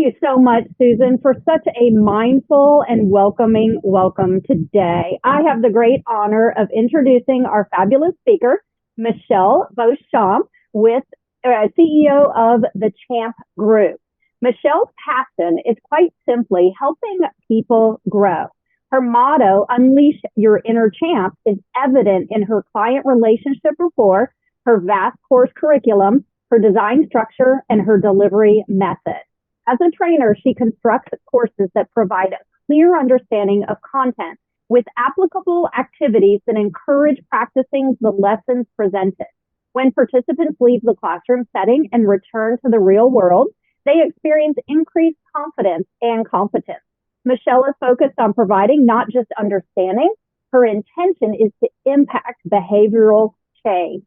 you so much, Susan, for such a mindful and welcoming welcome today. I have the great honor of introducing our fabulous speaker, Michelle Beauchamp, with CEO of the Champ Group. Michelle's passion is quite simply helping people grow. Her motto, Unleash Your Inner Champ, is evident in her client relationship rapport, her vast course curriculum, her design structure, and her delivery method. As a trainer, she constructs courses that provide a clear understanding of content with applicable activities that encourage practicing the lessons presented. When participants leave the classroom setting and return to the real world, they experience increased confidence and competence. Michelle is focused on providing not just understanding, her intention is to impact behavioral change.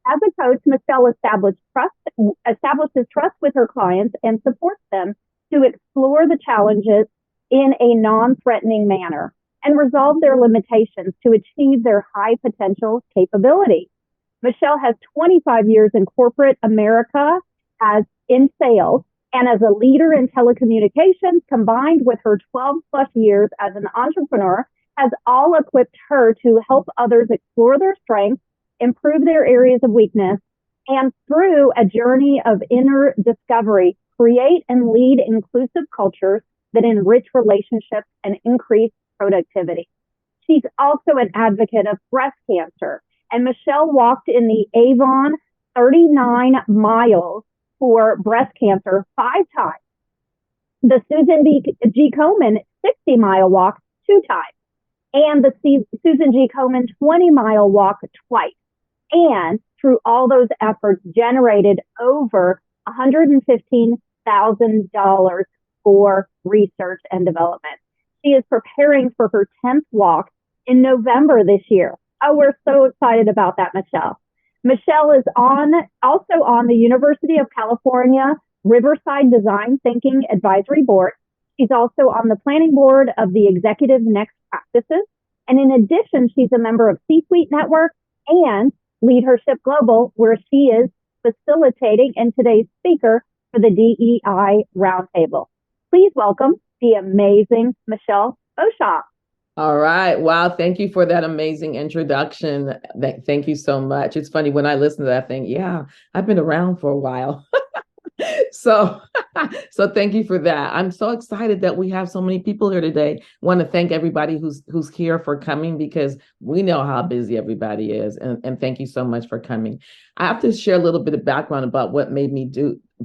As a coach, Michelle establishes trust with her clients and supports them to explore the challenges in a non-threatening manner and resolve their limitations to achieve their high potential capability. Michelle has 25 years in corporate America as in sales and as a leader in telecommunications, combined with her 12 plus years as an entrepreneur, has all equipped her to help others explore their strengths, improve their areas of weakness, and through a journey of inner discovery, create and lead inclusive cultures that enrich relationships and increase productivity. She's also an advocate of breast cancer, and Michelle walked in the Avon 39 miles for breast cancer 5 times. The Susan G. Komen 60-mile walk 2 times, and the Susan G. Komen 20-mile walk twice. And through all those efforts, generated over $115,000 for research and development. She is preparing for her 10th walk in November this year. Oh, we're so excited about that, Michelle. Michelle is also on the University of California Riverside Design Thinking Advisory Board. She's also on the planning board of the Executive Next Practices. And in addition, she's a member of C-Suite Network and LeadHERship Global, where she is facilitating and today's speaker for the DEI Roundtable. Please welcome the amazing Michelle Beauchamp. All right. Wow. Thank you for that amazing introduction. Thank you so much. It's funny when I listen to that thing. Yeah, I've been around for a while. So thank you for that. I'm so excited that we have so many people here today. Want to thank everybody who's here for coming, because we know how busy everybody is. And thank you so much for coming. I have to share a little bit of background about what made me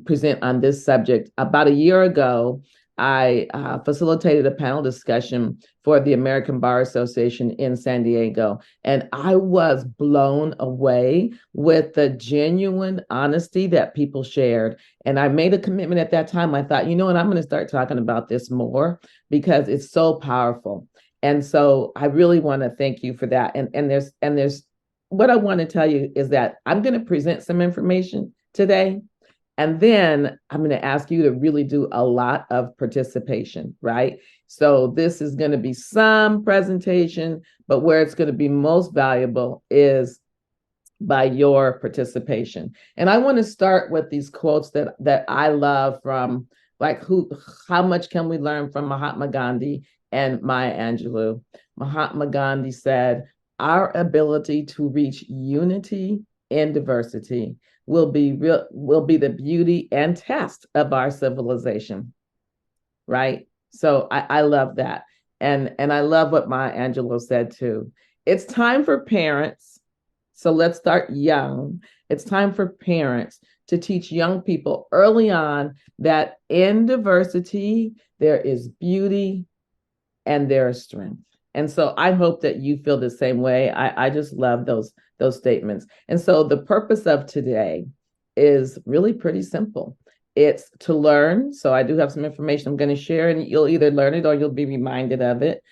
present on this subject. About a year ago, I facilitated a panel discussion for the American Bar Association in San Diego, and I was blown away with the genuine honesty that people shared. And I made a commitment at that time. I thought, you know what, I'm going to start talking about this more because it's so powerful. And so I really want to thank you for that. And there's what I want to tell you is that I'm going to present some information today. And then I'm going to ask you to really do a lot of participation, right? So this is going to be some presentation, but where it's going to be most valuable is by your participation. And I want to start with these quotes that I love from, like, how much can we learn from Mahatma Gandhi and Maya Angelou? Mahatma Gandhi said, our ability to reach unity in diversity will be the beauty and test of our civilization, right? So I love that. And I love what Maya Angelou said too. It's time for parents. So let's start young. It's time for parents to teach young people early on that in diversity, there is beauty and there is strength. And so I hope that you feel the same way. I just love those statements. And so the purpose of today is really pretty simple. It's to learn. So I do have some information I'm going to share, and you'll either learn it or you'll be reminded of it.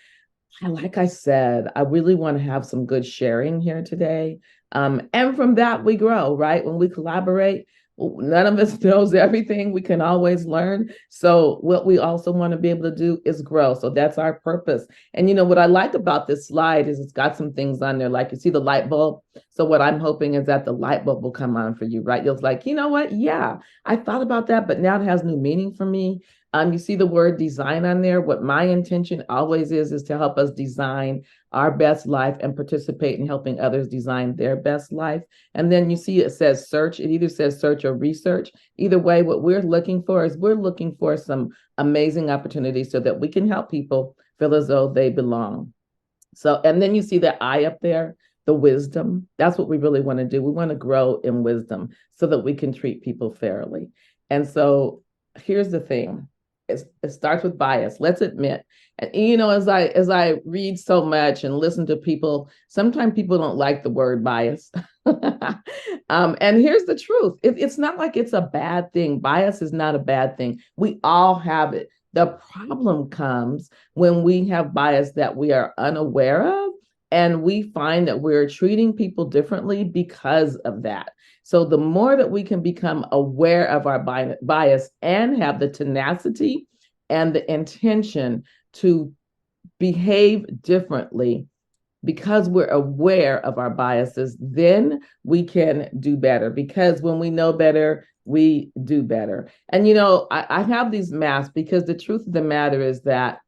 And like I said, I really want to have some good sharing here today. And from that, we grow, right? When we collaborate, none of us knows everything. We can always learn. So what we also want to be able to do is grow. So that's our purpose. And you know, what I like about this slide is it's got some things on there, like you see the light bulb. So what I'm hoping is that the light bulb will come on for you, right? You'll like, you know what? Yeah, I thought about that, but now it has new meaning for me. You see the word design on there. What my intention always is to help us design our best life and participate in helping others design their best life. And then you see it says search. It either says search or research. Either way, what we're looking for is we're looking for some amazing opportunities so that we can help people feel as though they belong. So, and then you see that I up there, the wisdom. That's what we really want to do. We want to grow in wisdom so that we can treat people fairly. And so here's the thing. It starts with bias. Let's admit, and as I read so much and listen to people, sometimes people don't like the word bias. And here's the truth. It's not like it's a bad thing. Bias is not a bad thing. We all have it. The problem comes when we have bias that we are unaware of, and we find that we're treating people differently because of that. So the more that we can become aware of our bias and have the tenacity and the intention to behave differently because we're aware of our biases, then we can do better. Because when we know better, we do better. And, I have these masks because the truth of the matter is that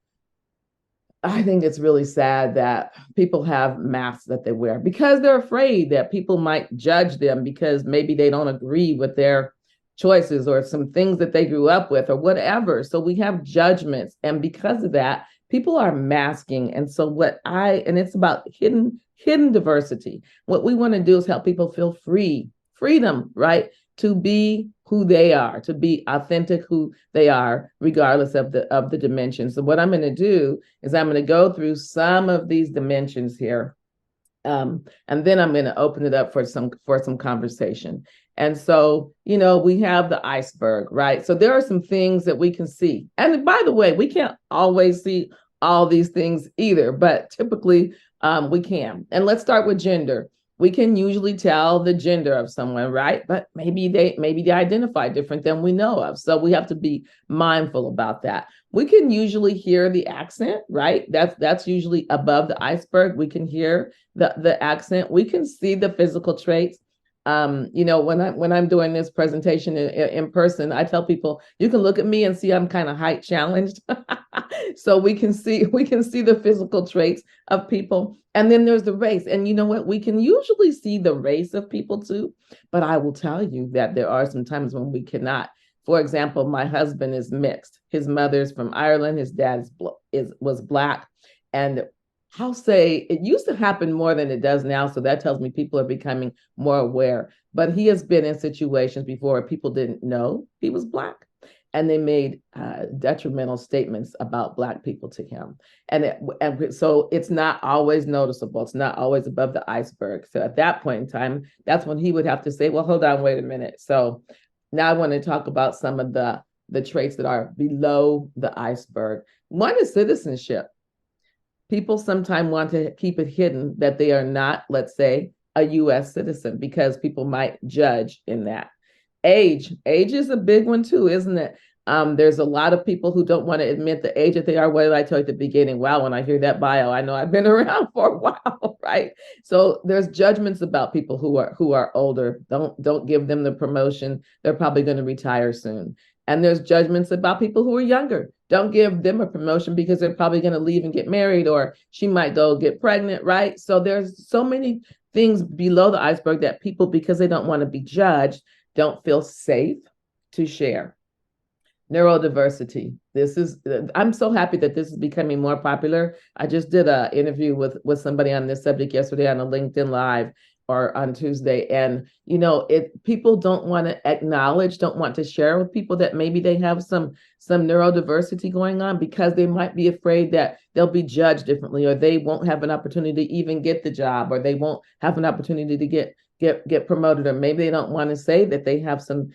I think it's really sad that people have masks that they wear because they're afraid that people might judge them because maybe they don't agree with their choices or some things that they grew up with or whatever. So we have judgments. And because of that, people are masking. And so it's about hidden diversity. What we want to do is help people feel freedom, right? To be who they are, to be authentic who they are, regardless of the dimensions. So what I'm going to do is I'm going to go through some of these dimensions here. And then I'm going to open it up for some conversation. And so, we have the iceberg, right? So there are some things that we can see. And by the way, we can't always see all these things either, but typically we can. And let's start with gender. We can usually tell the gender of someone, right? But maybe they identify different than we know of. So we have to be mindful about that. We can usually hear the accent, right? That's usually above the iceberg. We can hear the accent. We can see the physical traits. When I'm doing this presentation in person, I tell people you can look at me and see I'm kind of height challenged. So we can see the physical traits of people. And then there's the race. And you know what? We can usually see the race of people too. But I will tell you that there are some times when we cannot. For example, my husband is mixed. His mother's from Ireland. His dad was Black. And I'll say it used to happen more than it does now. So that tells me people are becoming more aware. But he has been in situations before where people didn't know he was Black. And they made detrimental statements about Black people to him. And so it's not always noticeable. It's not always above the iceberg. So at that point in time, that's when he would have to say, well, hold on, wait a minute. So now I want to talk about some of the traits that are below the iceberg. One is citizenship. People sometimes want to keep it hidden that they are not, let's say, a U.S. citizen because people might judge in that. Age is a big one too, isn't it? There's a lot of people who don't want to admit the age that they are. What did I tell you at the beginning? Wow, when I hear that bio, I know I've been around for a while, right? So there's judgments about people who are older. Don't give them the promotion. They're probably going to retire soon. And there's judgments about people who are younger. Don't give them a promotion because they're probably going to leave and get married, or she might go get pregnant, right? So there's so many things below the iceberg that people, because they don't want to be judged, don't feel safe to share. Neurodiversity. I'm so happy that this is becoming more popular. I just did an interview with somebody on this subject yesterday on a LinkedIn Live or on Tuesday. And, people don't want to acknowledge, don't want to share with people that maybe they have some neurodiversity going on because they might be afraid that they'll be judged differently, or they won't have an opportunity to even get the job, or they won't have an opportunity to get promoted, or maybe they don't want to say that they have some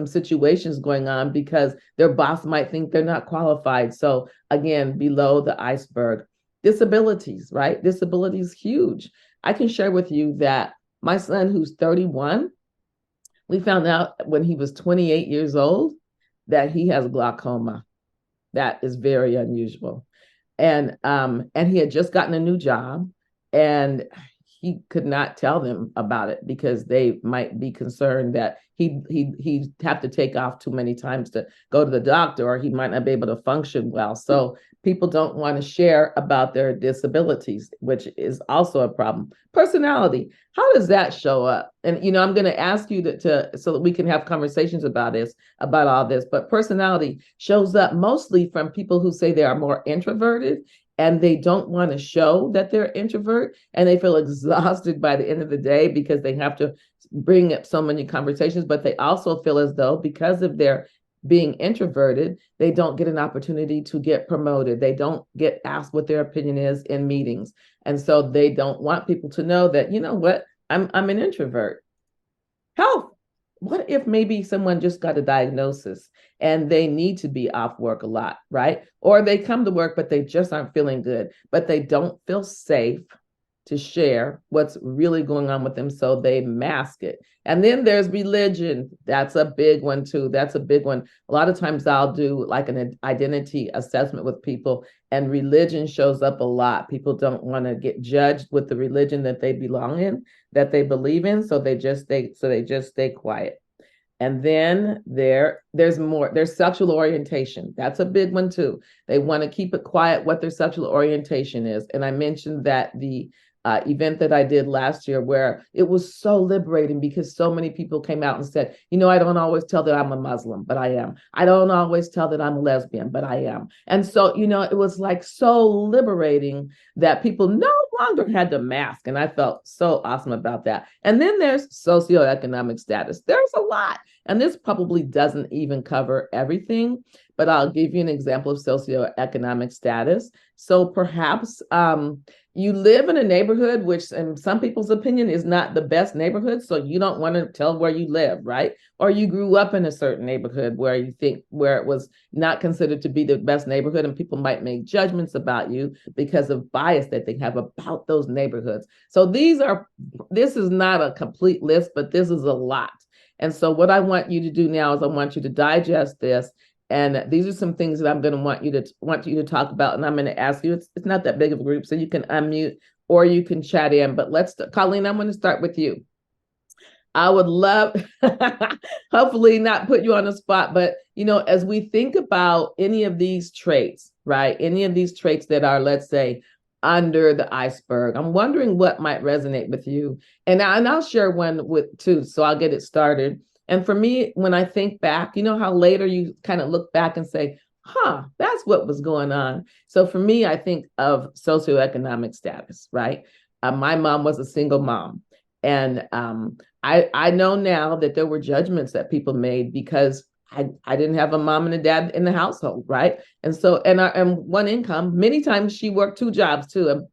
situations going on because their boss might think they're not qualified. So again, below the iceberg, disabilities, right? Disability is huge. I can share with you that my son, who's 31, we found out when he was 28 years old that he has glaucoma. That is very unusual. And he had just gotten a new job, and he could not tell them about it because they might be concerned that he'd have to take off too many times to go to the doctor, or he might not be able to function well. So people don't want to share about their disabilities, which is also a problem. Personality, how does that show up? And I'm going to ask you to so that we can have conversations about all this. But personality shows up mostly from people who say they are more introverted, and they don't want to show that they're introvert, and they feel exhausted by the end of the day because they have to bring up so many conversations. But they also feel as though because of their being introverted, they don't get an opportunity to get promoted. They don't get asked what their opinion is in meetings. And so they don't want people to know that, what, I'm an introvert. Health. What if maybe someone just got a diagnosis and they need to be off work a lot, right? Or they come to work, but they just aren't feeling good, but they don't feel safe to share what's really going on with them, so they mask it. And then there's religion. That's a big one too. That's a big one. A lot of times I'll do like an identity assessment with people, and religion shows up a lot. People don't want to get judged with the religion that they belong in, that they believe in, so they just stay quiet. And then there's more. There's sexual orientation. That's a big one too. They want to keep it quiet what their sexual orientation is. And I mentioned that the event that I did last year, where it was so liberating because so many people came out and said, I don't always tell that I'm a Muslim, but I am. I don't always tell that I'm a lesbian, but I am. And so, it was like so liberating that people no longer had to mask. And I felt so awesome about that. And then there's socioeconomic status. There's a lot. And this probably doesn't even cover everything, but I'll give you an example of socioeconomic status. So perhaps you live in a neighborhood, which in some people's opinion is not the best neighborhood. So you don't want to tell where you live, right? Or you grew up in a certain neighborhood where it was not considered to be the best neighborhood, and people might make judgments about you because of bias that they have about those neighborhoods. So this is not a complete list, but this is a lot. And so what I want you to do now is I want you to digest this. And these are some things that I'm going to want you to talk about. And I'm going to ask you, it's not that big of a group, so you can unmute or you can chat in. But Colleen, I'm going to start with you. I would love, hopefully not put you on the spot, but, as we think about any of these traits, right? Any of these traits that are, let's say, under the iceberg, I'm wondering what might resonate with you. And I'll share one with too, so I'll get it started. And for me, when I think back, how later you kind of look back and say, that's what was going on. So for me, I think of socioeconomic status, right? My mom was a single mom. And I know now that there were judgments that people made because I didn't have a mom and a dad in the household, right? And so, and one income, many times she worked two jobs too.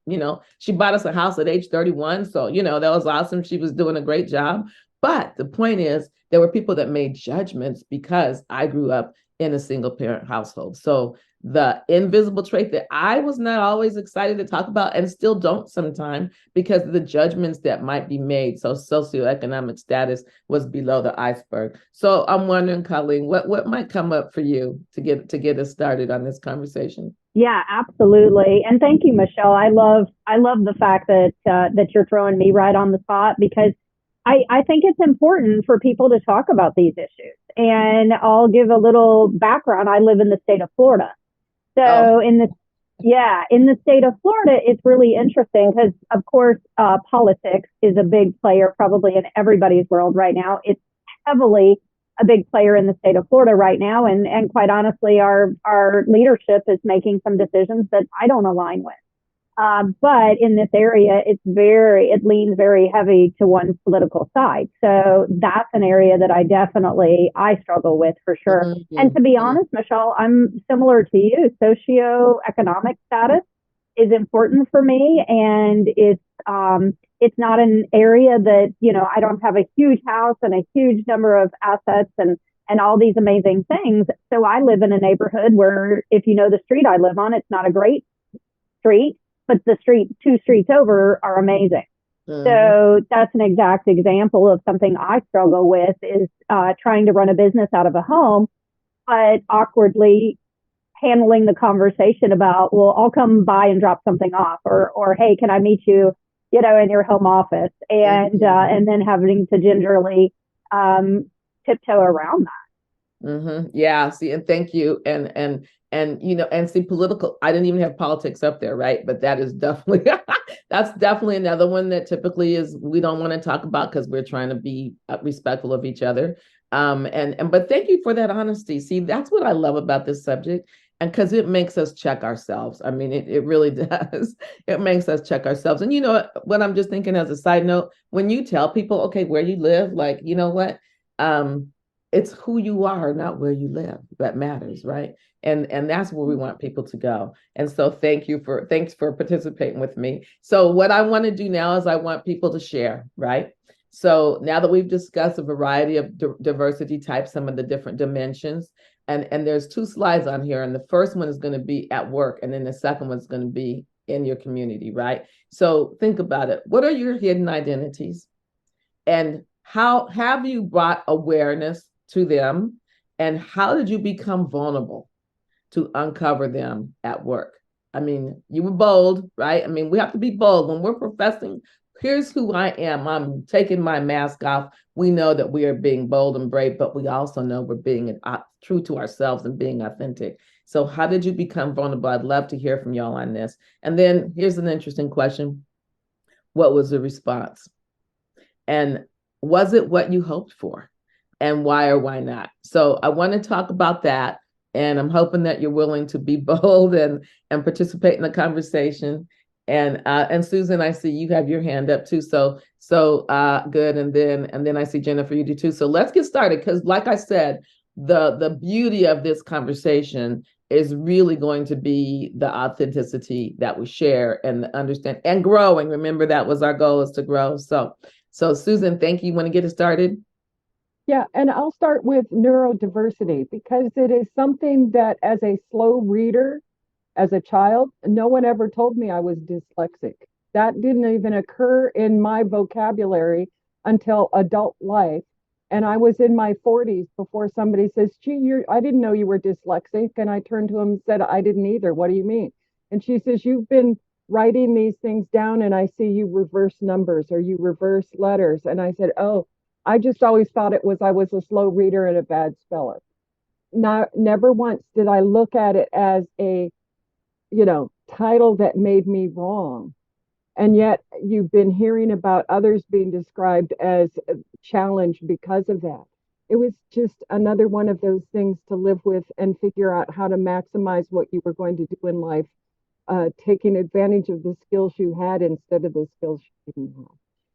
She bought us a house at age 31. So, that was awesome. She was doing a great job. But the point is, there were people that made judgments because I grew up in a single parent household. So the invisible trait that I was not always excited to talk about, and still don't sometimes, because of the judgments that might be made. So socioeconomic status was below the iceberg. So I'm wondering, Colleen, what might come up for you to get us started on this conversation? Yeah, absolutely. And thank you, Michelle. I love the fact that you're throwing me right on the spot, because I think it's important for people to talk about these issues. And I'll give a little background. I live in the state of Florida. So in the state of Florida, it's really interesting because, of course, politics is a big player probably in everybody's world right now. It's heavily a big player in the state of Florida right now. And quite honestly, our leadership is making some decisions that I don't align with. But in this area, it leans very heavy to one political side. So that's an area that I struggle with for sure. Mm-hmm. And to be honest, Michelle, I'm similar to you. Socioeconomic status is important for me. And it's not an area that, I don't have a huge house and a huge number of assets and all these amazing things. So I live in a neighborhood where, if you know the street I live on, it's not a great street, but the two streets over are amazing. Mm-hmm. So that's an exact example of something I struggle with, is trying to run a business out of a home, but awkwardly handling the conversation about, well, I'll come by and drop something off, or hey, can I meet you, in your home office, and then having to gingerly tiptoe around that. Yeah. See, and thank you. And see, political. I didn't even have politics up there, right? But that is definitely that's definitely another one that typically is we don't want to talk about because we're trying to be respectful of each other. But thank you for that honesty. See, that's what I love about this subject. And because it makes us check ourselves. I mean, it really does. It makes us check ourselves. And what I'm just thinking as a side note, when you tell people, okay, where you live, like, you know what? It's who you are, not where you live, that matters, right? And that's where we want people to go. And so thanks for participating with me. So what I want to do now is I want people to share, right? So now that we've discussed a variety of diversity types, some of the different dimensions, and there's 2 slides on here, and the first one is going to be at work, and then the second one's going to be in your community, right? So think about it. What are your hidden identities? And how have you brought awareness to them? And how did you become vulnerable to uncover them at work? I mean, you were bold, right? I mean, we have to be bold when we're professing, here's who I am. I'm taking my mask off. We know that we are being bold and brave, but we also know we're being true to ourselves and being authentic. So how did you become vulnerable? I'd love to hear from y'all on this. And then here's an interesting question. What was the response? And was it what you hoped for? And why or why not? So I want to talk about that. And I'm hoping that you're willing to be bold and participate in the conversation. And Susan, I see you have your hand up too. So good. And then I see Jennifer, you do too. So let's get started. Because like I said, the beauty of this conversation is really going to be the authenticity that we share and understand and growing. Remember, that was our goal, is to grow. So Susan, thank you. Want to get it started? Yeah, and I'll start with neurodiversity because it is something that as a slow reader, as a child, no one ever told me I was dyslexic. That didn't even occur in my vocabulary until adult life. And I was in my 40s before somebody says, gee, I didn't know you were dyslexic. And I turned to him and said, I didn't either. What do you mean? And she says, you've been writing these things down and I see you reverse numbers or you reverse letters. And I said, oh, I just always thought I was a slow reader and a bad speller. Never once did I look at it as a, title that made me wrong. And yet you've been hearing about others being described as challenged because of that. It was just another one of those things to live with and figure out how to maximize what you were going to do in life, taking advantage of the skills you had instead of the skills you didn't have.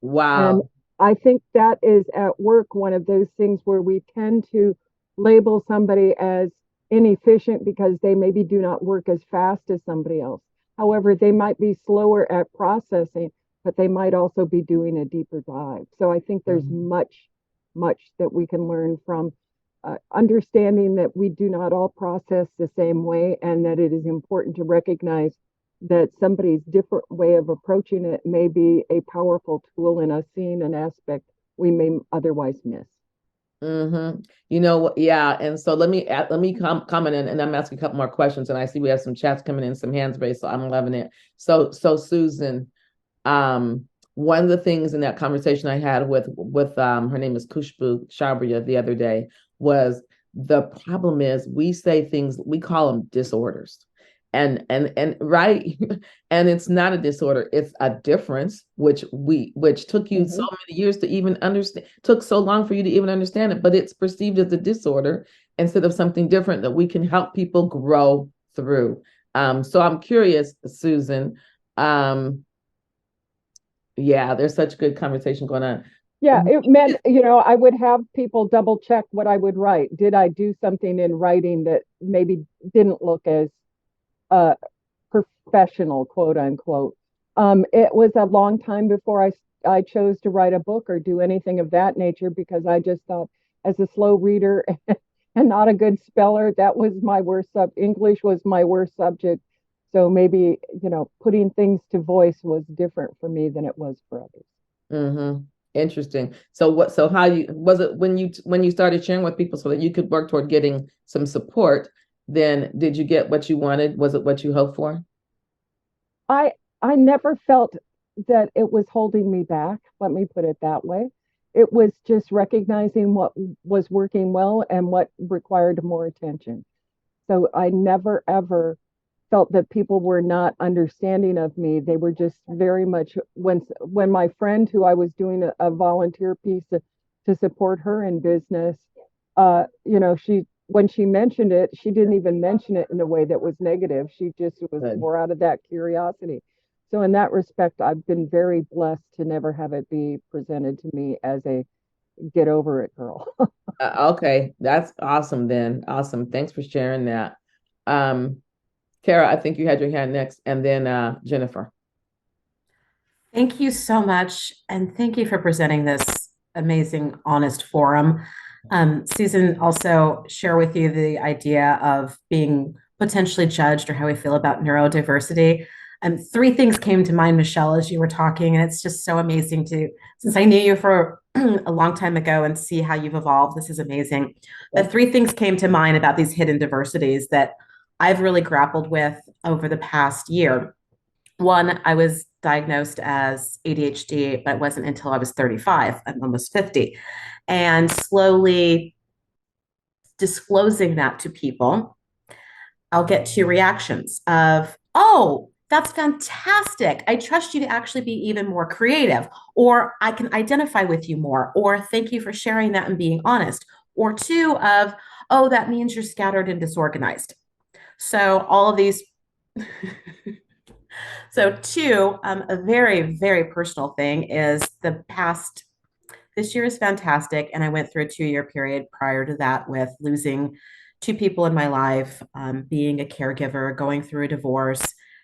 Wow. And I think that is at work one of those things where we tend to label somebody as inefficient because they maybe do not work as fast as somebody else. However, they might be slower at processing, but they might also be doing a deeper dive. So I think there's much that we can learn from understanding that we do not all process the same way and that it is important to recognize that somebody's different way of approaching it may be a powerful tool in us seeing an aspect we may otherwise miss. Yeah. And so let me comment in, and I'm asking a couple more questions. And I see we have some chats coming in, some hands raised, so I'm loving it. So Susan, one of the things in that conversation I had with her name is Khushbu Shabria the other day was the problem is we say things, we call them disorders. And right. And it's not a disorder, it's a difference, which took you so many years to even understand, took so long for you to even understand it, but it's perceived as a disorder instead of something different that we can help people grow through. So I'm curious, Susan, there's such good conversation going on. Yeah, it meant, I would have people double check what I would write. Did I do something in writing that maybe didn't look as professional, quote unquote. It was a long time before I chose to write a book or do anything of that nature because I just thought as a slow reader and not a good speller, that was my worst English was my worst subject. So maybe, putting things to voice was different for me than it was for others. Interesting. So how was it when you started sharing with people so that you could work toward getting some support? Then did you get what you wanted? Was it what you hoped for? I never felt that it was holding me back. Let me put it that way. It was just recognizing what was working well and what required more attention. So I never ever felt that people were not understanding of me. They were just very much when my friend who I was doing a volunteer piece to support her in business, she when she mentioned it, she didn't even mention it in a way that was negative. She just was Good. more out of that curiosity. So in that respect, I've been very blessed to never have it be presented to me as a get over it girl. Okay, that's awesome then. Awesome. Thanks for sharing that. Kara, I think you had your hand next, and then Jennifer. Thank you so much. And thank you for presenting this amazing, honest forum. Susan, also share with you the idea of being potentially judged or how we feel about neurodiversity. Three things came to mind, Michelle, as you were talking, and it's just so amazing since I knew you for a long time ago and see how you've evolved. This is amazing. The three things came to mind about these hidden diversities that I've really grappled with over the past year. One, I was diagnosed as ADHD, but it wasn't until I was 35. I'm almost 50. And slowly disclosing that to people, I'll get two reactions of, oh, that's fantastic. I trust you to actually be even more creative, or I can identify with you more, or thank you for sharing that and being honest. Or two of, oh, that means you're scattered and disorganized. So all of these. So two, a very, very personal thing is this year is fantastic. And I went through a 2-year period prior to that with losing two people in my life, being a caregiver, going through a divorce,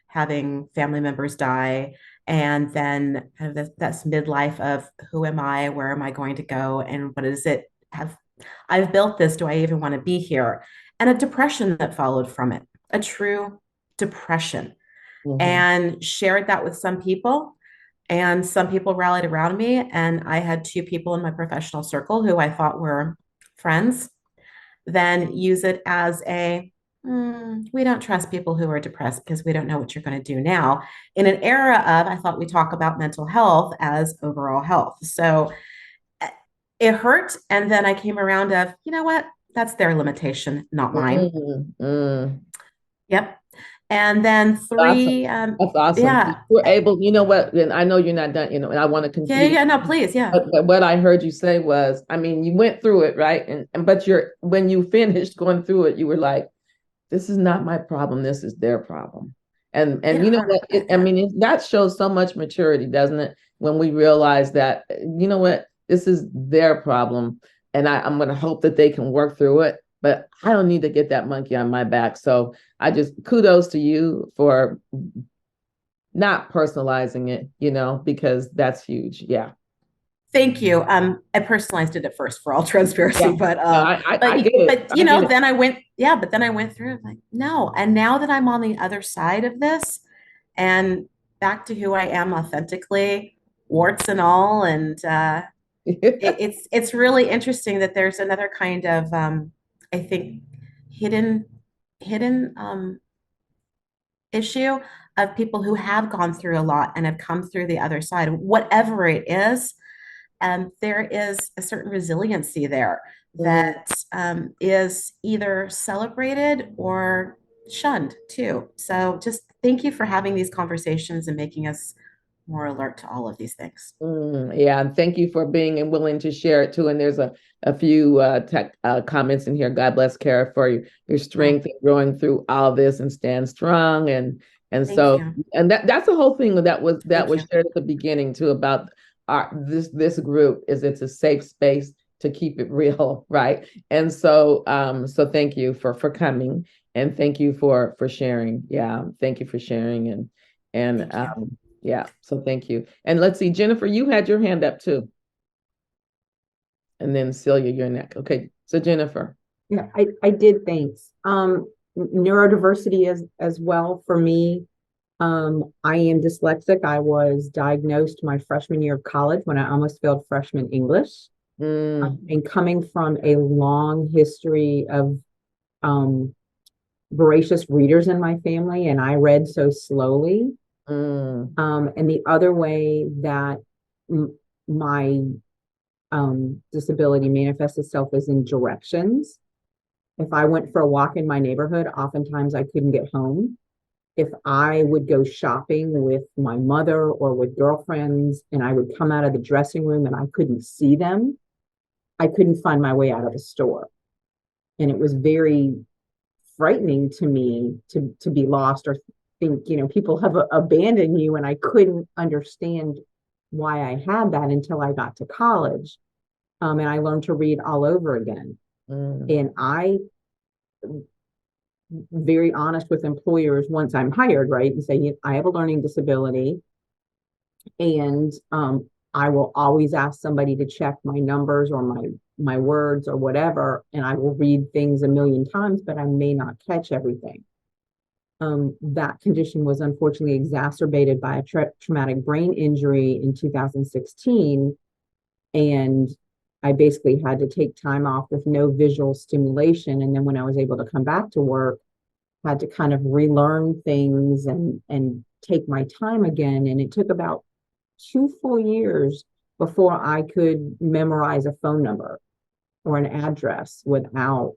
having family members die, and then kind of that's midlife of who am I, where am I going to go, and what is it? I've built this, do I even want to be here? And a depression that followed from it, a true depression. Mm-hmm. And shared that with some people, and some people rallied around me. And I had two people in my professional circle who I thought were friends, then use it as we don't trust people who are depressed because we don't know what you're going to do now. In an era of, I thought we talk about mental health as overall health. So it hurt. And then I came around of, you know what? That's their limitation, not mine. Mm-hmm. Yep. And then three, awesome. That's awesome. Yeah, we're able, you know what, and I know you're not done, and I want to continue. Yeah, no, please. Yeah. But what I heard you say was, I mean, you went through it, right? But when you finished going through it, you were like, this is not my problem. This is their problem. And you know what, that shows so much maturity, doesn't it? When we realize that, you know what, this is their problem. And I'm going to hope that they can work through it. But I don't need to get that monkey on my back. So I just kudos to you for not personalizing it, because that's huge. Yeah. Thank you. I personalized it at first for all transparency, but I get it. Then I went through like, no. And now that I'm on the other side of this and back to who I am authentically, warts and all, and it's really interesting that there's another kind of I think hidden issue of people who have gone through a lot and have come through the other side, whatever it is. There is a certain resiliency there that is either celebrated or shunned too. So just thank you for having these conversations and making us more alert to all of these things. Yeah, and thank you for being willing to share it too. And there's a few tech comments in here. God bless Kara for your strength and growing through all this and stand strong. And so that's the whole thing that was shared at the beginning too about this group is it's a safe space to keep it real, right? And so thank you for coming, and thank you for sharing. Yeah, thank you for sharing and yeah, so thank you. And let's see, Jennifer, you had your hand up too. And then Celia, you're next. Okay, so Jennifer. Yeah, I did, thanks. Neurodiversity as well for me. I am dyslexic. I was diagnosed my freshman year of college when I almost failed freshman English. And coming from a long history of voracious readers in my family, and I read so slowly, And the other way that my disability manifests itself is in directions. If I went for a walk in my neighborhood, oftentimes I couldn't get home. If I would go shopping with my mother or with girlfriends and I would come out of the dressing room and I couldn't see them, I couldn't find my way out of the store. And it was very frightening to me to be lost or think, people have abandoned you. And I couldn't understand why I had that until I got to college. And I learned to read all over again. And I very honest with employers once I'm hired, right? And say, I have a learning disability. And I will always ask somebody to check my numbers or my words or whatever. And I will read things a million times, but I may not catch everything. That condition was unfortunately exacerbated by a traumatic brain injury in 2016. And I basically had to take time off with no visual stimulation. And then when I was able to come back to work, had to kind of relearn things and take my time again. And it took about 2 full years before I could memorize a phone number or an address without,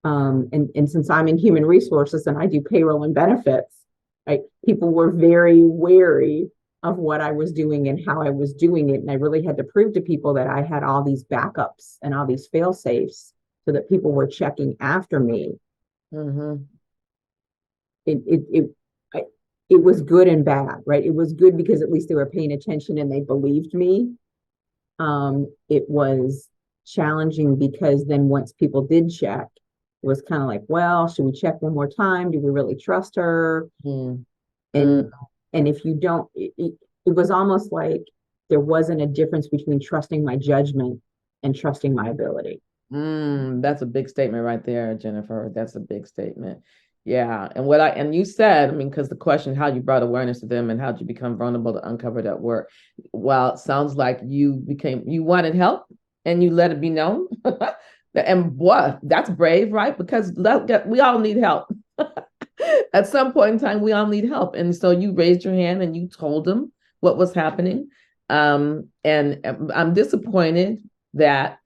and since I'm in human resources and I do payroll and benefits, right, people were very wary of what I was doing and how I was doing it. And I really had to prove to people that I had all these backups and all these fail safes so that people were checking after me. It was good and bad, right? It was good because at least they were paying attention and they believed me. It was challenging because then once people did check, it was kind of like, well, should we check one more time? Do we really trust her? And if you don't, it was almost like there wasn't a difference between trusting my judgment and trusting my ability. That's a big statement right there, Jennifer. That's a big statement. Yeah. And you said, I mean, because the question, how you brought awareness to them and how did you become vulnerable to uncover that work? Well, it sounds like you wanted help and you let it be known. And boy, that's brave, right? Because we all need help. At some point in time, we all need help. And so you raised your hand and you told them what was happening. And I'm disappointed that,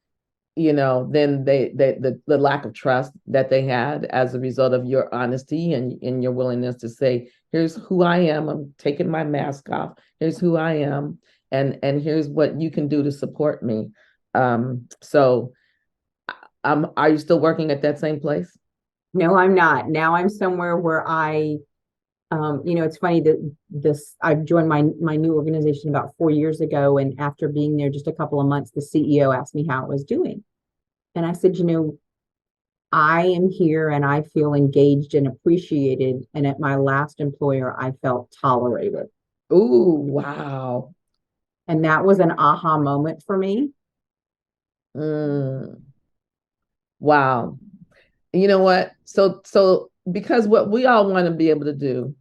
then the lack of trust that they had as a result of your honesty and your willingness to say, here's who I am. I'm taking my mask off. Here's who I am. And here's what you can do to support me. So are you still working at that same place? No, I'm not. Now I'm somewhere where it's funny that I've joined my new organization about 4 years ago. And after being there just a couple of months, the CEO asked me how I was doing. And I said, I am here and I feel engaged and appreciated. And at my last employer, I felt tolerated. Ooh, wow. And that was an aha moment for me. Wow. You know what? So because what we all want to be able to do,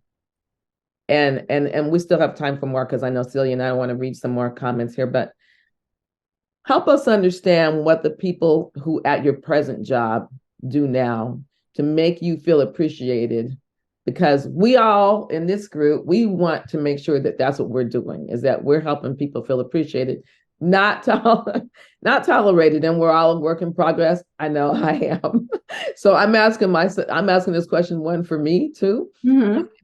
and we still have time for more because I know Celia and I want to read some more comments here, but help us understand what the people who at your present job do now to make you feel appreciated, because we all in this group, we want to make sure that that's what we're doing, is that we're helping people feel appreciated, not tolerated, and we're all a work in progress. I know I am. So I'm asking this question, one for me too.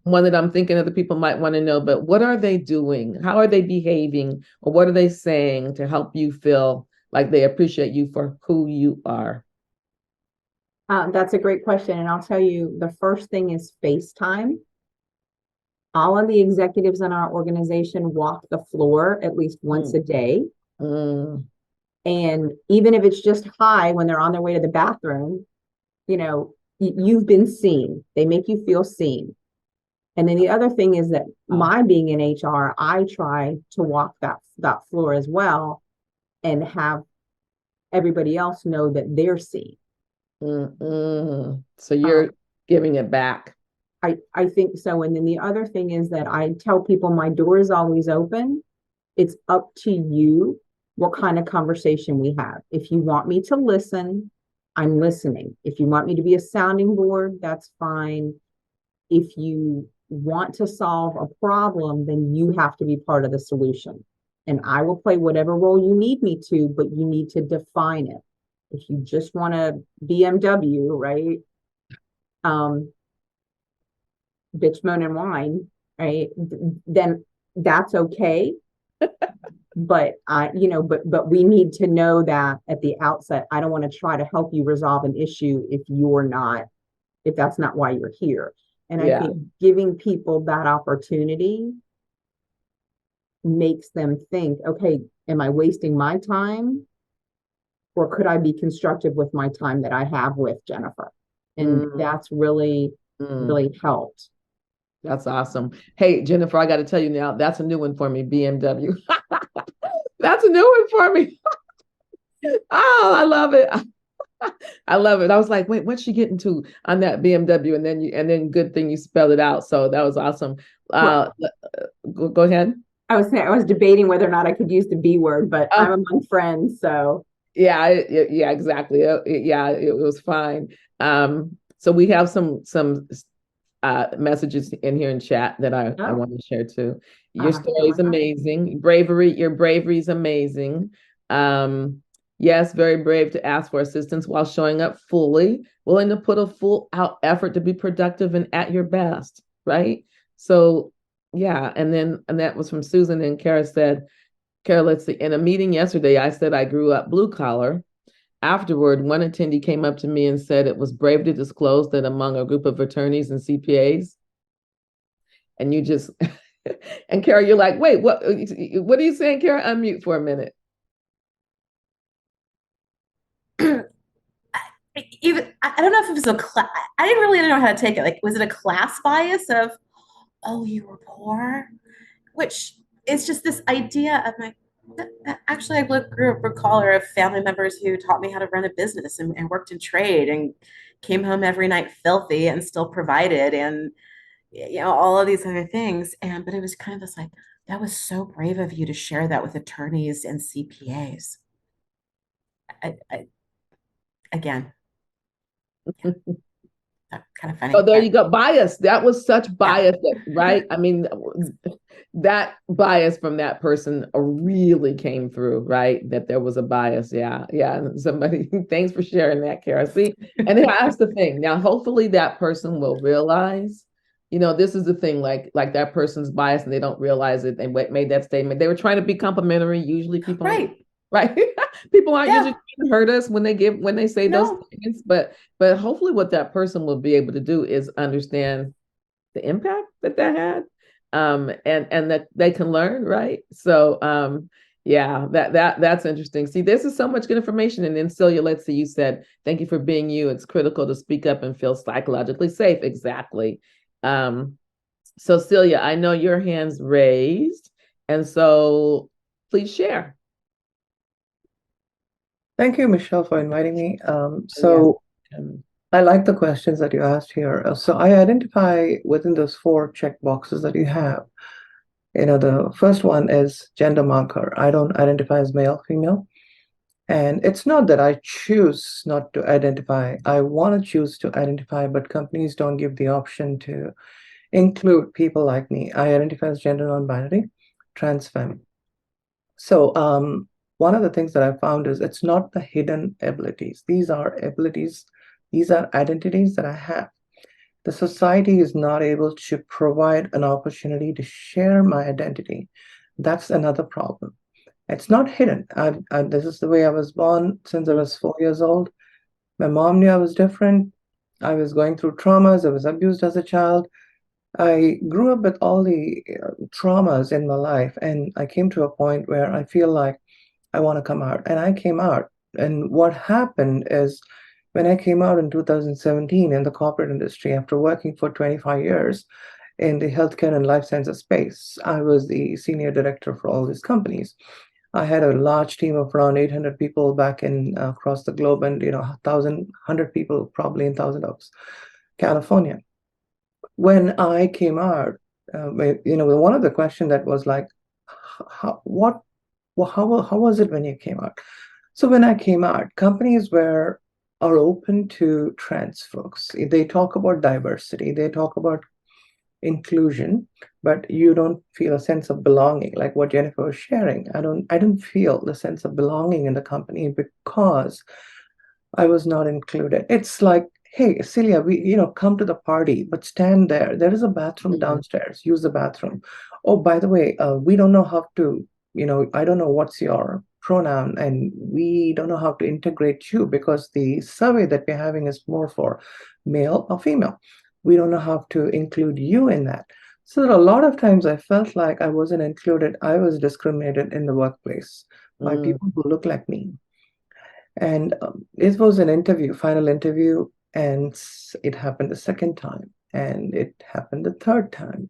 One that I'm thinking other people might want to know, but what are they doing? How are they behaving? Or what are they saying to help you feel like they appreciate you for who you are? That's a great question. And I'll tell you, the first thing is FaceTime. All of the executives in our organization walk the floor at least once a day. And even if it's just hi when they're on their way to the bathroom, you've been seen. They make you feel seen. And then the other thing is that my being in HR, I try to walk that floor as well and have everybody else know that they're seen. So you're giving it back. I think so. And then the other thing is that I tell people my door is always open. It's up to you what kind of conversation we have. If you want me to listen, I'm listening. If you want me to be a sounding board, that's fine. If you want to solve a problem, then you have to be part of the solution. And I will play whatever role you need me to, but you need to define it. If you just want a BMW, right? Bitch, moan, and whine, right? Then that's okay. But but we need to know that at the outset. I don't want to try to help you resolve an issue if that's not why you're here. And I think giving people that opportunity makes them think, okay, am I wasting my time? Or could I be constructive with my time that I have with Jennifer? And that's really, really helped. That's awesome. Hey, Jennifer, I got to tell you now, that's a new one for me, BMW. That's a new one for me. Oh, I love it. I love it. I was like, wait, what's she getting to on that BMW? And then good thing you spelled it out. So that was awesome. Go ahead. I was debating whether or not I could use the B word, but I'm among friends, so. Yeah, exactly. It was fine. So we have some messages in here in chat that I want to share too. Your story is amazing. Your bravery is amazing. Yes, very brave to ask for assistance while showing up fully, willing to put a full out effort to be productive and at your best, right? So yeah, and that was from Susan, and Kara said, let's see, in a meeting yesterday, I said I grew up blue collar. Afterward, one attendee came up to me and said it was brave to disclose that among a group of attorneys and CPAs. And you just, and Kara, you're like, wait, what are you saying, Kara? Unmute for a minute. Even I don't know if it was a class. I didn't really know how to take it. Like, was it a class bias of, oh, you were poor, which is just this idea of my. Actually, I grew up a caller of family members who taught me how to run a business and worked in trade and came home every night filthy and still provided, and all of these other things. But it was kind of this like, that was so brave of you to share that with attorneys and CPAs. Again. Yeah. Kind of funny. Oh, there you go. Bias. That was such bias, right? I mean, that bias from that person really came through, right? That there was a bias. Yeah. Somebody, thanks for sharing that, Kara. See, and that's the thing. Now, hopefully that person will realize, this is the thing, like that person's biased and they don't realize it. They made that statement. They were trying to be complimentary. Usually people right. People aren't usually trying to hurt us when they say those things, but hopefully what that person will be able to do is understand the impact that had, and that they can learn, right? So that's interesting. See, this is so much good information. And then Celia, let's see, you said, thank you for being you. It's critical to speak up and feel psychologically safe. Exactly. So Celia, I know your hand's raised, and so please share. Thank you, Michelle, for inviting me. I like the questions that you asked here. So I identify within those 4 check boxes that you have. The first one is gender marker. I don't identify as male, female. And it's not that I choose not to identify. I want to choose to identify, but companies don't give the option to include people like me. I identify as gender non-binary, trans femme. So one of the things that I found is it's not the hidden abilities. These are abilities. These are identities that I have. The society is not able to provide an opportunity to share my identity. That's another problem. It's not hidden. This is the way I was born since I was 4 years old. My mom knew I was different. I was going through traumas. I was abused as a child. I grew up with all the traumas in my life, and I came to a point where I feel like I want to come out, and I came out. And what happened is when I came out in 2017 in the corporate industry, after working for 25 years in the healthcare and life sciences space, I was the senior director for all these companies. I had a large team of around 800 people back in across the globe, and 1,100 people probably in Thousand Oaks, California. When I came out, one of the questions that was like, how was it when you came out? So when I came out, companies are open to trans folks. They talk about diversity. They talk about inclusion, but you don't feel a sense of belonging, like what Jennifer was sharing. I didn't feel the sense of belonging in the company because I was not included. It's like, hey, Celia, come to the party, but stand there. There is a bathroom downstairs. Use the bathroom. Oh, by the way, we don't know how to, I don't know what's your pronoun, and we don't know how to integrate you because the survey that we're having is more for male or female. We don't know how to include you in that. So a lot of times I felt like I wasn't included. I was discriminated in the workplace by people who look like me. And it was an interview, final interview, and it happened the second time, and it happened the third time.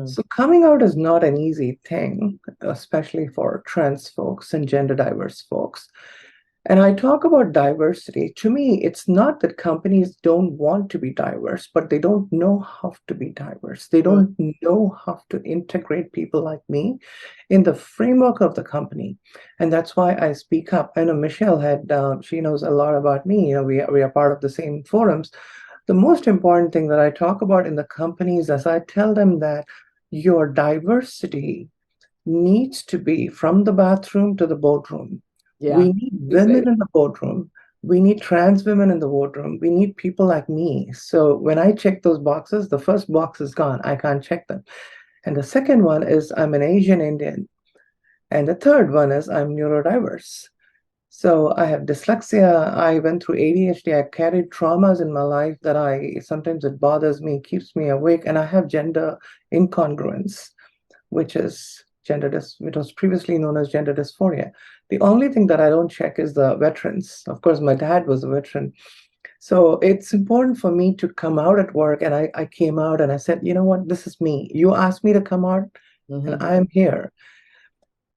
So coming out is not an easy thing, especially for trans folks and gender diverse folks. And I talk about diversity. To me, it's not that companies don't want to be diverse, but they don't know how to be diverse. They don't know how to integrate people like me in the framework of the company. And that's why I speak up. I know Michelle she knows a lot about me. We are part of the same forums. The most important thing that I talk about in the companies is I tell them that your diversity needs to be from the bathroom to the boardroom. Yeah. We need women in the boardroom. We need trans women in the boardroom. We need people like me. So when I check those boxes, the first box is gone. I can't check them. And the second one is I'm an Asian Indian. And the third one is I'm neurodiverse. So I have dyslexia. I went through ADHD. I carried traumas in my life that sometimes it bothers me, keeps me awake. And I have gender incongruence, which is it was previously known as gender dysphoria. The only thing that I don't check is the veterans. Of course, my dad was a veteran. So it's important for me to come out at work. And I came out and I said, you know what, this is me. You asked me to come out and I'm here.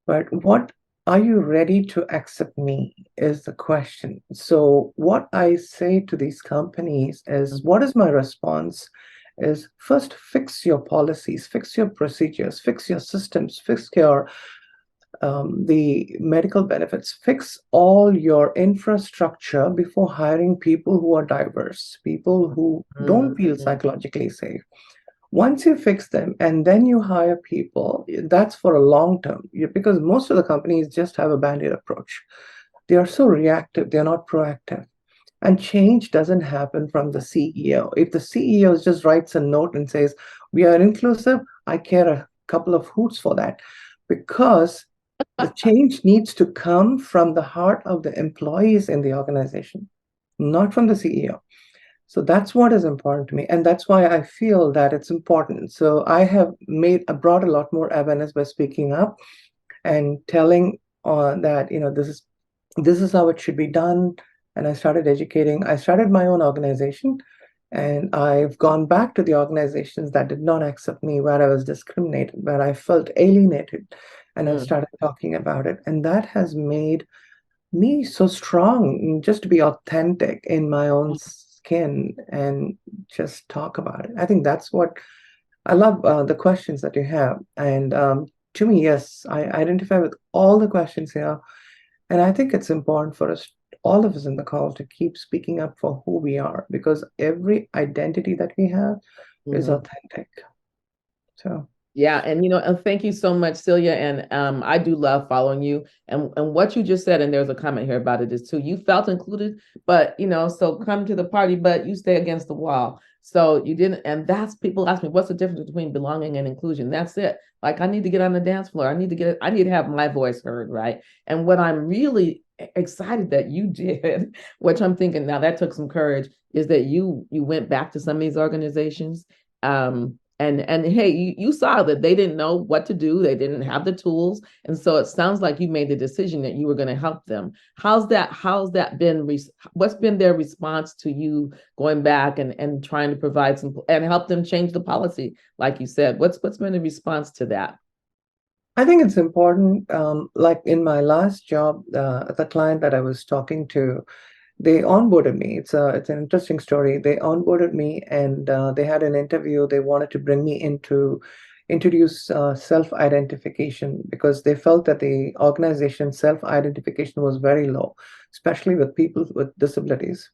But what are you ready to accept me is the question. So what I say to these companies is, what is my response? Is first fix your policies, fix your procedures, fix your systems, fix your the medical benefits, fix all your infrastructure before hiring people who are diverse, people who don't feel psychologically safe. Once you fix them and then you hire people, that's for a long term, because most of the companies just have a band-aid approach. They are so reactive, they're not proactive. And change doesn't happen from the CEO. If the CEO just writes a note and says, we are inclusive, I care a couple of hoots for that. Because the change needs to come from the heart of the employees in the organization, not from the CEO. So that's what is important to me. And that's why I feel that it's important. So I have brought a lot more awareness by speaking up and telling that, this is how it should be done. And I started educating. I started my own organization, and I've gone back to the organizations that did not accept me, where I was discriminated, where I felt alienated, and I started talking about it. And that has made me so strong just to be authentic in my own skin and just talk about it. I think that's what I love, the questions that you have. And to me, yes, I identify with all the questions here. And I think it's important for us, all of us in the call, to keep speaking up for who we are, because every identity that we have is authentic. So yeah, and thank you so much, Celia. And I do love following you. And what you just said, and there's a comment here about it is too. You felt included, but so come to the party, but you stay against the wall. So you didn't, and that's, people ask me, what's the difference between belonging and inclusion? That's it. Like, I need to get on the dance floor. I need to have my voice heard, right? And what I'm really excited that you did, which I'm thinking now that took some courage, is that you went back to some of these organizations. And hey, you saw that they didn't know what to do. They didn't have the tools. And so it sounds like you made the decision that you were going to help them. How's that been? What's been their response to you going back and trying to provide some and help them change the policy? Like you said, what's been the response to that? I think it's important. Like in my last job, the client that I was talking to, they onboarded me. It's an interesting story. They onboarded me, and they had an interview. They wanted to bring me in to introduce self-identification, because they felt that the organization's self-identification was very low, especially with people with disabilities.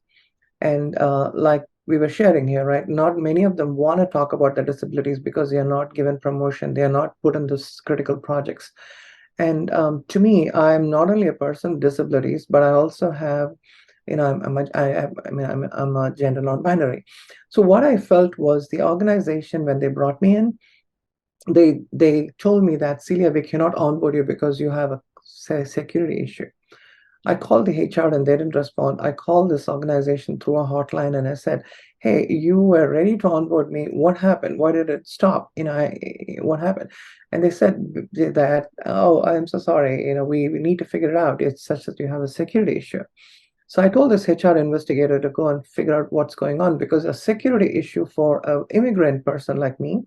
And like we were sharing here, right? Not many of them want to talk about their disabilities because they are not given promotion. They are not put in those critical projects. And to me, I'm not only a person with disabilities, but I also have, I'm a gender non-binary. So what I felt was the organization, when they brought me in, they told me that, Celia, we cannot onboard you because you have a security issue. I called the HR and they didn't respond. I called this organization through a hotline and I said, hey, you were ready to onboard me. What happened? Why did it stop? What happened? And they said that, oh, I'm so sorry. We need to figure it out. It's such that you have a security issue. So I told this HR investigator to go and figure out what's going on, because a security issue for an immigrant person like me,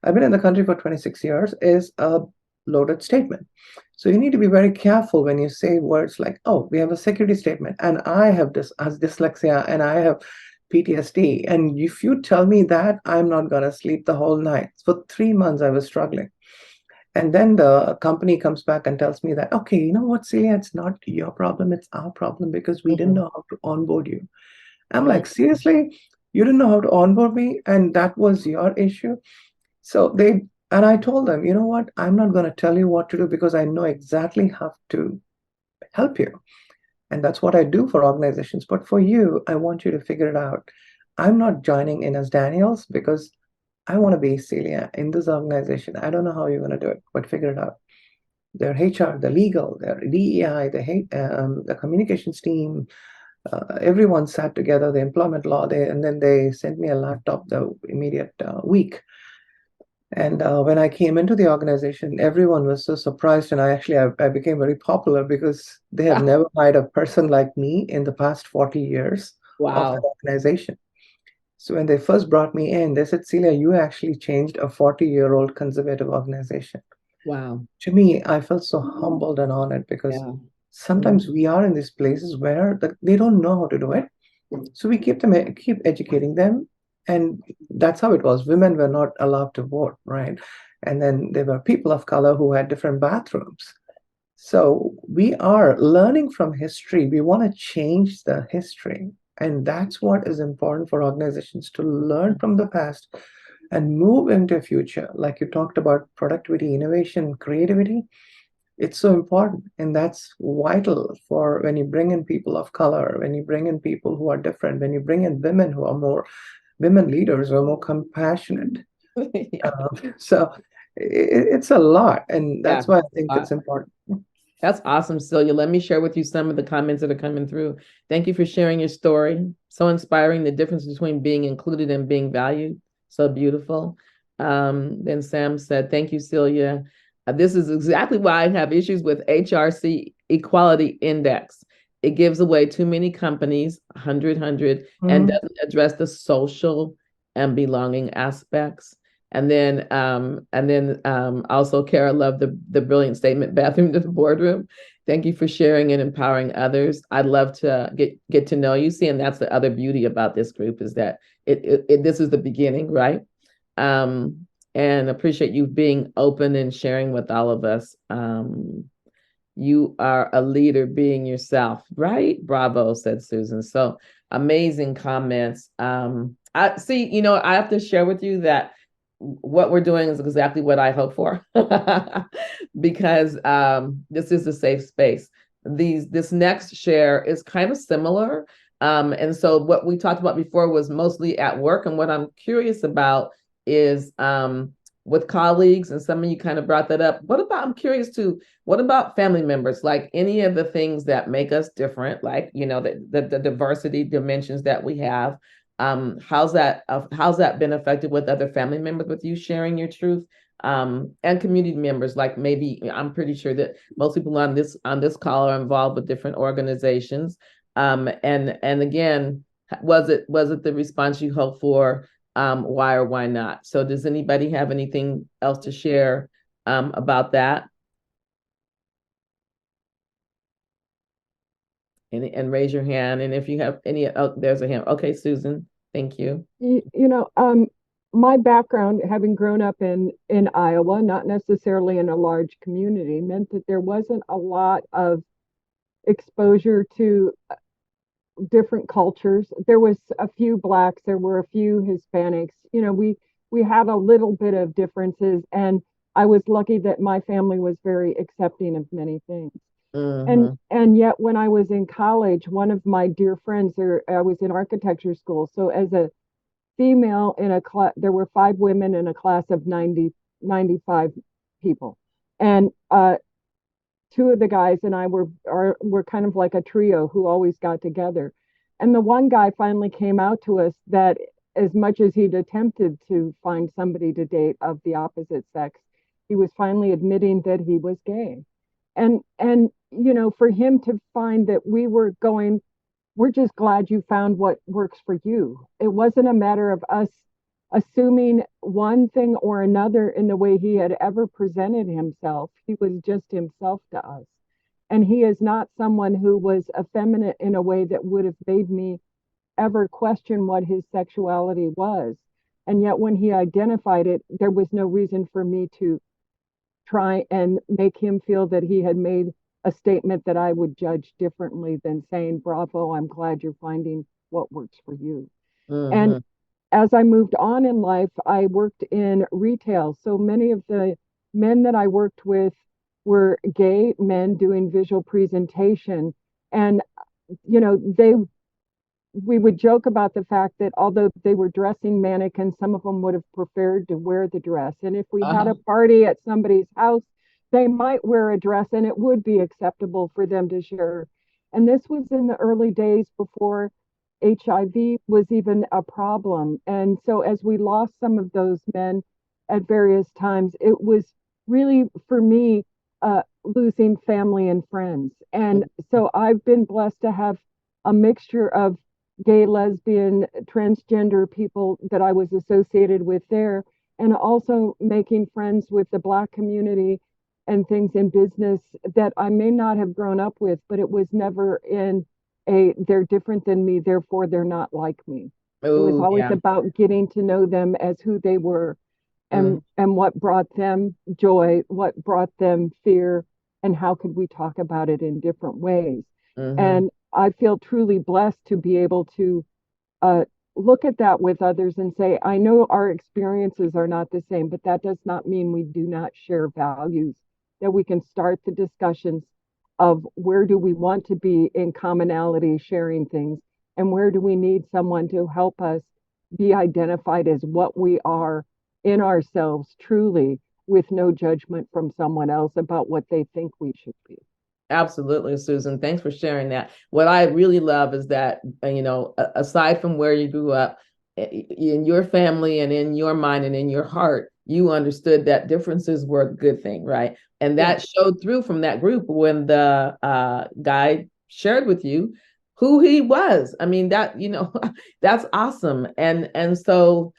I've been in the country for 26 years, is a loaded statement. So you need to be very careful when you say words like, oh, we have a security statement, and I have dyslexia, and I have PTSD. And if you tell me that, I'm not going to sleep the whole night. For 3 months, I was struggling. And then the company comes back and tells me that, okay, you know what, Celia, it's not your problem, it's our problem, because we didn't know how to onboard you. I'm like, seriously? You didn't know how to onboard me? And that was your issue? So and I told them, you know what, I'm not going to tell you what to do because I know exactly how to help you. And that's what I do for organizations. But for you, I want you to figure it out. I'm not joining in as Daniels because I want to be Celia in this organization. I don't know how you're going to do it, but figure it out. Their HR, the legal, their DEI, the communications team, everyone sat together, the employment law, and then they sent me a laptop the immediate week. And when I came into the organization, everyone was so surprised. And I became very popular because they have never hired a person like me in the past 40 years of the organization. So when they first brought me in, they said, Celia, you actually changed a 40-year-old conservative organization. Wow. To me, I felt so humbled and honored because sometimes we are in these places where they don't know how to do it. So we keep educating them. And that's how it was. Women were not allowed to vote, right? And then there were people of color who had different bathrooms. So we are learning from history. We want to change the history. And that's what is important for organizations, to learn from the past and move into the future. Like you talked about productivity, innovation, creativity. It's so important. And that's vital for when you bring in people of color, when you bring in people who are different, when you bring in women who are more women leaders who are more compassionate. So it's a lot. And that's why I think it's important. That's awesome, Celia. Let me share with you some of the comments that are coming through. Thank you for sharing your story. So inspiring, the difference between being included and being valued. So beautiful. Then Sam said, thank you, Celia. This is exactly why I have issues with HRC Equality Index. It gives away too many companies, 100, and doesn't address the social and belonging aspects. And then also Kara loved the brilliant statement, bathroom to the boardroom. Thank you for sharing and empowering others. I'd love to get to know you. See, and that's the other beauty about this group, is that this is the beginning, right? And appreciate you being open and sharing with all of us. You are a leader being yourself, right? Bravo, said Susan. So amazing comments. I see, I have to share with you that what we're doing is exactly what I hope for, because this is a safe space. This next share is kind of similar. And so what we talked about before was mostly at work. And what I'm curious about is with colleagues, and some of you kind of brought that up. I'm curious too, what about family members? Like any of the things that make us different, like, the diversity dimensions that we have. How's that been affected with other family members, with you sharing your truth, and community members? Like, maybe, I'm pretty sure that most people on this call are involved with different organizations. And again, was it the response you hoped for? Why or why not? So does anybody have anything else to share about that? And raise your hand. And if you have any, there's a hand. Okay, Susan, thank you. My background, having grown up in Iowa, not necessarily in a large community, meant that there wasn't a lot of exposure to different cultures. There was a few blacks, there were a few Hispanics. We had a little bit of differences, and I was lucky that my family was very accepting of many things. Mm-hmm. And yet when I was in college, one of my dear friends there, I was in architecture school. So as a female in a class, there were 5 women in a class of 95 people. And 2 of the guys and I were kind of like a trio who always got together. And the one guy finally came out to us that as much as he'd attempted to find somebody to date of the opposite sex, he was finally admitting that he was gay. And for him to find that we were going, we're just glad you found what works for you. It wasn't a matter of us assuming one thing or another in the way he had ever presented himself. He was just himself to us. And he is not someone who was effeminate in a way that would have made me ever question what his sexuality was. And yet, when he identified it, there was no reason for me to try and make him feel that he had made a statement that I would judge differently than saying, bravo, I'm glad you're finding what works for you. Mm-hmm. And as I moved on in life, I worked in retail. So many of the men that I worked with were gay men doing visual presentation. And, we would joke about the fact that although they were dressing mannequins, some of them would have preferred to wear the dress. And if we had a party at somebody's house, they might wear a dress and it would be acceptable for them to share. And this was in the early days before HIV was even a problem. And so as we lost some of those men at various times, it was really, for me, losing family and friends. And so I've been blessed to have a mixture of gay, lesbian, transgender people that I was associated with there, and also making friends with the Black community and things in business that I may not have grown up with, but it was never in they're different than me, therefore they're not like me. It was always about getting to know them as who they were and what brought them joy, what brought them fear, and how could we talk about it in different ways. And I feel truly blessed to be able to look at that with others and say, I know our experiences are not the same, but that does not mean we do not share values, that we can start the discussions of where do we want to be in commonality, sharing things, and where do we need someone to help us be identified as what we are in ourselves truly, with no judgment from someone else about what they think we should be. Absolutely, Susan. Thanks for sharing that. What I really love is that, aside from where you grew up, in your family and in your mind and in your heart, you understood that differences were a good thing, right? And that showed through from that group when the guy shared with you who he was. I mean, that, that's awesome. And so,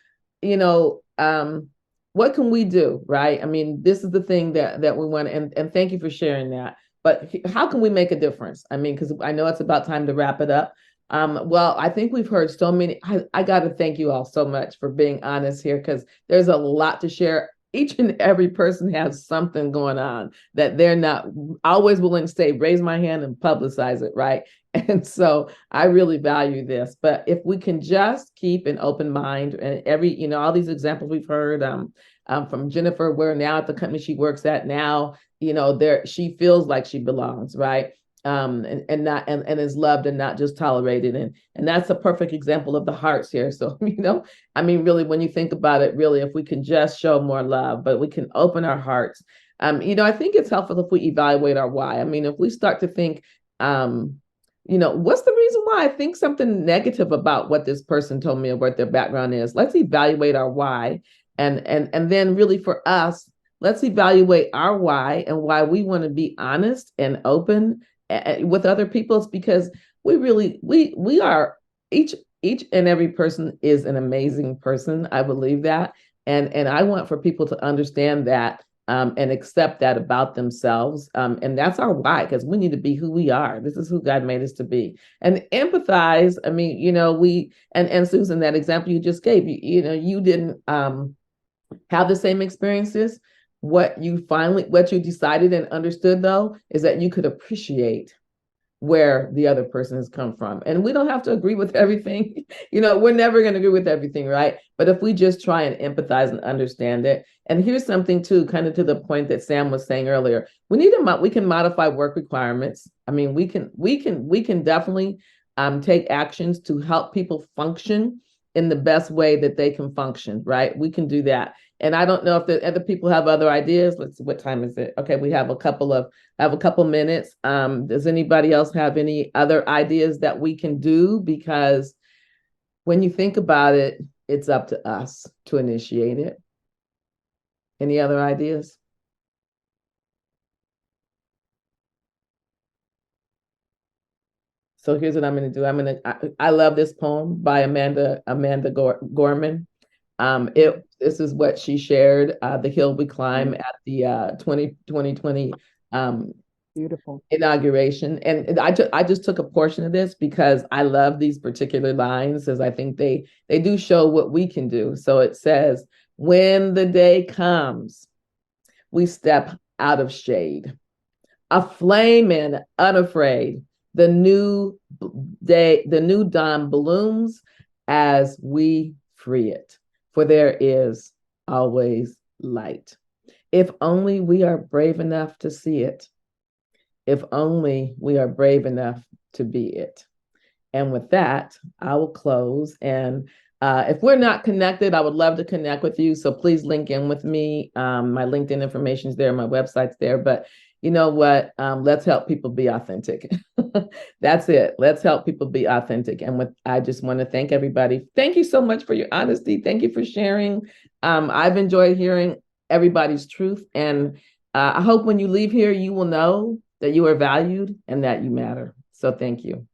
what can we do, right? I mean, this is the thing that we want, and thank you for sharing that. But how can we make a difference? I mean, because I know it's about time to wrap it up. Well, I think we've heard so many. I got to thank you all so much for being honest here, because there's a lot to share. Each and every person has something going on that they're not always willing to say, raise my hand and publicize it, right? And so I really value this. But if we can just keep an open mind, and all these examples we've heard from Jennifer, where now at the company she works at now, she feels like she belongs, right? And is loved and not just tolerated. And that's a perfect example of the hearts here. So, really, when you think about it, really, if we can just show more love, but we can open our hearts. I think it's helpful if we evaluate our why. I mean, if we start to think, what's the reason why I think something negative about what this person told me or what their background is? Let's evaluate our why. And then really for us, let's evaluate our why and why we want to be honest and open with other people. It's because we are, each and every person is an amazing person. I believe that. And I want for people to understand that and accept that about themselves. And that's our why, because we need to be who we are. This is who God made us to be. And empathize. I mean, and Susan, that example you just gave, you didn't have the same experiences. What you decided and understood, though, is that you could appreciate where the other person has come from. And we don't have to agree with everything. We're never going to agree with everything, right? But if we just try and empathize and understand it. And here's something too, kind of to the point that Sam was saying earlier. We can modify work requirements. I mean, we can definitely take actions to help people function in the best way that they can function, right? We can do that. And I don't know if the other people have other ideas. Let's see, what time is it? Okay, we have a couple minutes. Does anybody else have any other ideas that we can do? Because when you think about it, it's up to us to initiate it. Any other ideas? So here's what I'm going to do. I love this poem by Amanda Gorman. This is what she shared, The Hill We Climb at the 2020 Beautiful inauguration. And I just took a portion of this because I love these particular lines, as I think they do show what we can do. So it says, when the day comes, we step out of shade, aflame and unafraid. The new dawn blooms as we free it, for there is always light. If only we are brave enough to see it. If only we are brave enough to be it. And with that, I will close. And if we're not connected, I would love to connect with you. So please link in with me. My LinkedIn information is there. My website's there. But you know what? Let's help people be authentic. That's it. Let's help people be authentic. And I just want to thank everybody. Thank you so much for your honesty. Thank you for sharing. I've enjoyed hearing everybody's truth. And I hope when you leave here, you will know that you are valued and that you matter. So thank you.